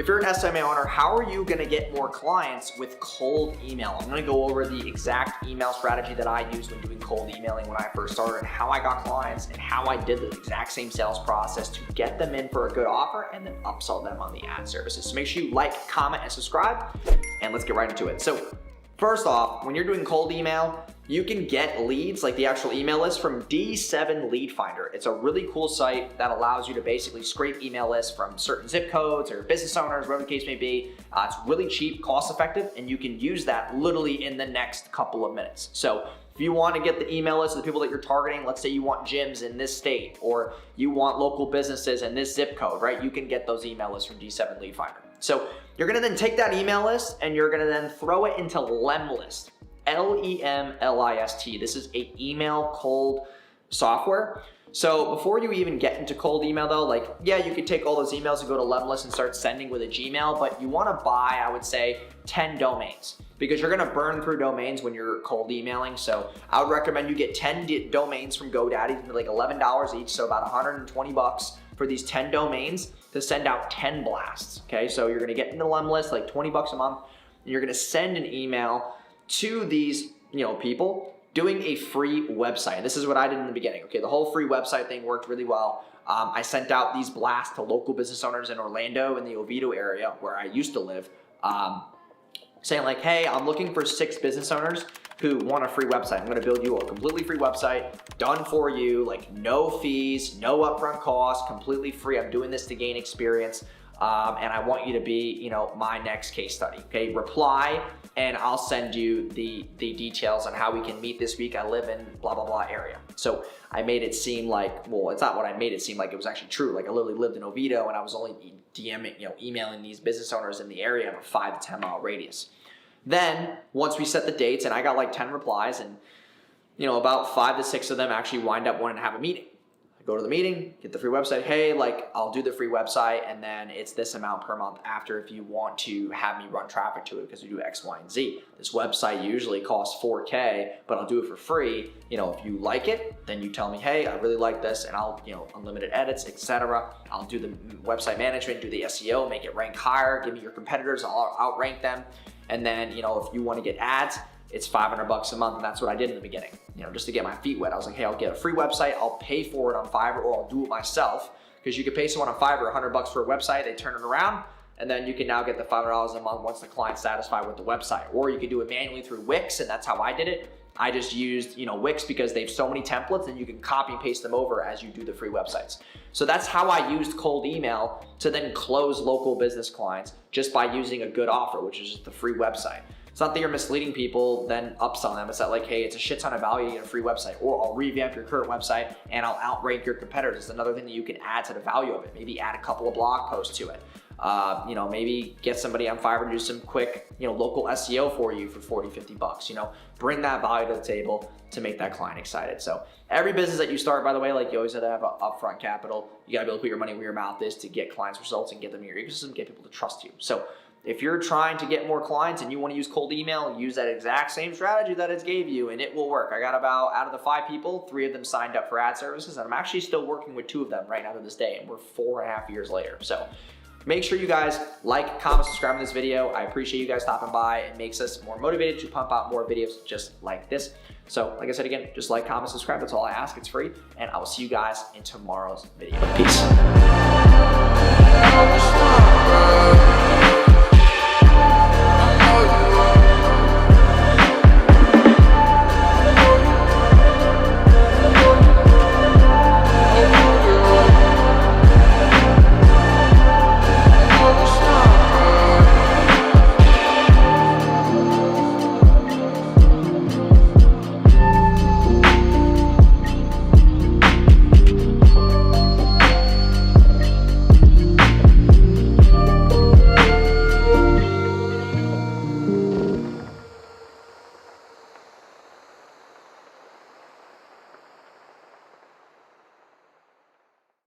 If you're an SMA owner, how are you gonna get more clients with cold email? I'm gonna go over the exact email strategy that I used when doing cold emailing when I first started, and how I got clients, and how I did the exact same sales process to get them in for a good offer and then upsell them on the ad services. So make sure you like, comment, and subscribe, and let's get right into it. So first off, when you're doing cold email, you can get leads, like the actual email list, from D7 Lead Finder. It's a really cool site that allows you to basically scrape email lists from certain zip codes or business owners, whatever the case may be. It's really cheap, cost effective, and you can use that literally in the next couple of minutes. So if you want to get the email list of the people that you're targeting, let's say you want gyms in this state, or you want local businesses in this zip code, right? You can get those email lists from D7 Lead Finder. So you're gonna then take that email list and you're gonna then throw it into Lemlist. Lemlist. This is a email cold software. So before you even get into cold email though, like, yeah, you could take all those emails and go to Lemlist and start sending with a Gmail, but you wanna buy, I would say, 10 domains, because you're gonna burn through domains when you're cold emailing. So I would recommend you get 10 domains from GoDaddy, like $11 each, so about 120 bucks for these 10 domains to send out 10 blasts, okay? So you're gonna get into Lemlist, like 20 bucks a month, and you're gonna send an email to these, people doing a free website. This is what I did in the beginning. Okay, the whole free website thing worked really well. I sent out these blasts to local business owners in Orlando, in the Oviedo area where I used to live, saying like, hey, I'm looking for 6 business owners who want a free website. I'm gonna build you a completely free website, done for you, like no fees, no upfront costs, completely free. I'm doing this to gain experience. And I want you to be, my next case study, okay? Reply, and I'll send you the details on how we can meet this week. I live in blah, blah, blah area. So I made it seem like, well, it's not what I made it seem like, it was actually true. Like I literally lived in Oviedo and I was only emailing these business owners in the area in a 5 to 10 mile radius. Then once we set the dates and I got like 10 replies, and about 5 to 6 of them actually wind up wanting to have a meeting. Go to the meeting, get the free website. Hey, like I'll do the free website and then it's this amount per month after if you want to have me run traffic to it because we do X, Y, and Z. This website usually costs $4K, but I'll do it for free. If you like it, then you tell me, hey, I really like this, and I'll, unlimited edits, etc. I'll do the website management, do the SEO, make it rank higher, give me your competitors, I'll outrank them. And then, if you want to get ads, it's $500 a month, and that's what I did in the beginning. Just to get my feet wet. I was like, hey, I'll get a free website, I'll pay for it on Fiverr, or I'll do it myself, because you could pay someone on Fiverr $100 for a website, they turn it around, and then you can now get the $500 a month once the client's satisfied with the website. Or you could do it manually through Wix, and that's how I did it. I just used, Wix, because they have so many templates and you can copy and paste them over as you do the free websites. So that's how I used cold email to then close local business clients, just by using a good offer, which is just the free website. It's not that you're misleading people, then upselling them. It's not like, hey, it's a shit ton of value, you get a free website, or I'll revamp your current website and I'll outrank your competitors. It's another thing that you can add to the value of it. Maybe add a couple of blog posts to it. Maybe get somebody on Fiverr to do some quick, local SEO for you for 40, 50 bucks, bring that value to the table to make that client excited. So every business that you start, by the way, like you always have to have an upfront capital. You gotta be able to put your money where your mouth is to get clients results and get them in your ecosystem, get people to trust you. So if you're trying to get more clients and you want to use cold email, use that exact same strategy that it gave you, and it will work. I got about, out of the 5 people, 3 of them signed up for ad services, and I'm actually still working with 2 of them right now to this day, and we're 4.5 years later. So make sure you guys like, comment, subscribe to this video. I appreciate you guys stopping by. It makes us more motivated to pump out more videos just like this. So like I said again, just like, comment, subscribe. That's all I ask. It's free. And I will see you guys in tomorrow's video. Peace.